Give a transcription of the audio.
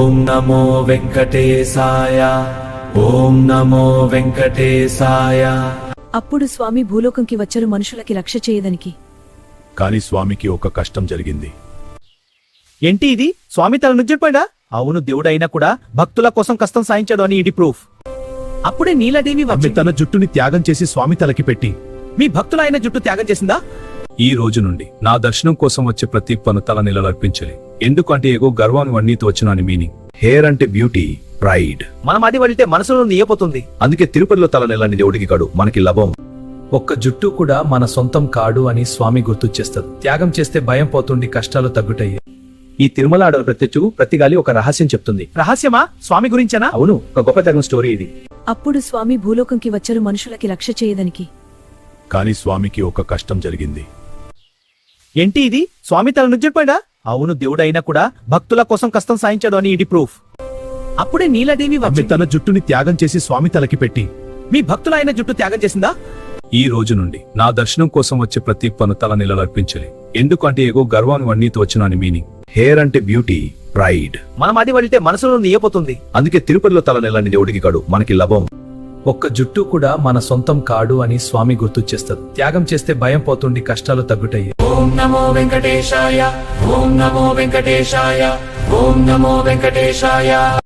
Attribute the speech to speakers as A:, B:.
A: ఓం నమో వెంకటేశాయ. ఓం నమో వెంకటేశాయ.
B: అప్పుడు స్వామి భూలోకంకి వచ్చరు మనుషులకి రక్ష చేయదనికి.
C: కాని స్వామికి ఒక కష్టం జరిగింది.
D: ఏంటి ఇది? స్వామి తల నుంచెడిపోయినా? అవును, దేవుడైనా కూడా భక్తుల కోసం కష్టం సాయించాడు అని ఇది ప్రూఫ్. అప్పుడే నీలదేవి
C: ఆమె
D: వచ్చి
C: తన జుట్టుని త్యాగం చేసి స్వామి తలకి పెట్టి,
D: మీ భక్తుల అయిన జుట్టు త్యాగం చేసిందా?
E: ఈ రోజు నుండి నా దర్శనం కోసం వచ్చే ప్రతి పను తల నిలర్పించాలి. ఎందుకంటే ఏగో గర్వాన్ని వన్నీతో వచ్చిన మీనింగ్. హెయిర్ అంటే బ్యూటీ, ప్రైడ్.
D: మనం అది వెళ్తే మనసులో నీయపోతుంది.
E: అందుకే తిరుపతిలో తల నెలని దేవుడికి కాడు, మనకి లభం. ఒక్క జుట్టు కూడా మన సొంతం కాడు అని స్వామి గుర్తు చేస్తారు. త్యాగం చేస్తే భయం పోతుండి, కష్టాలు తగ్గుతాయి. ఈ తిరుమల అడవి ప్రత్యక్షు ప్రతి గాలి ఒక రహస్యం చెప్తుంది.
D: రహస్యమా? స్వామి గురించేనా?
E: అవును, ఒక గొప్ప త్యాగం స్టోరీ ఇది.
B: అప్పుడు స్వామి భూలోకంకి వచ్చరు మనుషులకి రక్ష చేయదనికి.
C: కాని స్వామికి ఒక కష్టం జరిగింది.
D: ఏంటి ఇది? స్వామి తల నుంచెడిపోయినా? అవును, దేవుడైనా కూడా భక్తుల కోసం కష్టం సాయించాడు అని ఇది ప్రూఫ్. అప్పుడే నీలదేవి
C: ఆమె
D: వచ్చి
C: తన జుట్టుని త్యాగం చేసి స్వామి తలకి పెట్టి,
D: మీ భక్తుల అయిన జుట్టు త్యాగం చేసిందా?
E: ఈ రోజు నుండి నా దర్శనం కోసం వచ్చే ప్రతి పను తల నిలర్పించాలి. ఎందుకంటే ఏగో గర్వాన్ని వన్నీతో వచ్చిన మీనింగ్. హెయిర్ అంటే బ్యూటీ, ప్రైడ్.
D: మనం అది వెళ్తే మనసులో నీయపోతుంది.
E: అందుకే తిరుపతిలో తల నెలని దేవుడికి కాడు, మనకి లభం. ఒక్క జుట్టు కూడా మన సొంతం కాడు అని స్వామి గుర్తు చేస్తారు. త్యాగం చేస్తే భయం పోతుండి, కష్టాలు తగ్గుతాయి.
A: ఓం నమో వెంకటేశాయ. ఓం నమో వెంకటేశాయ. ఓం నమో వెంకటేశాయ.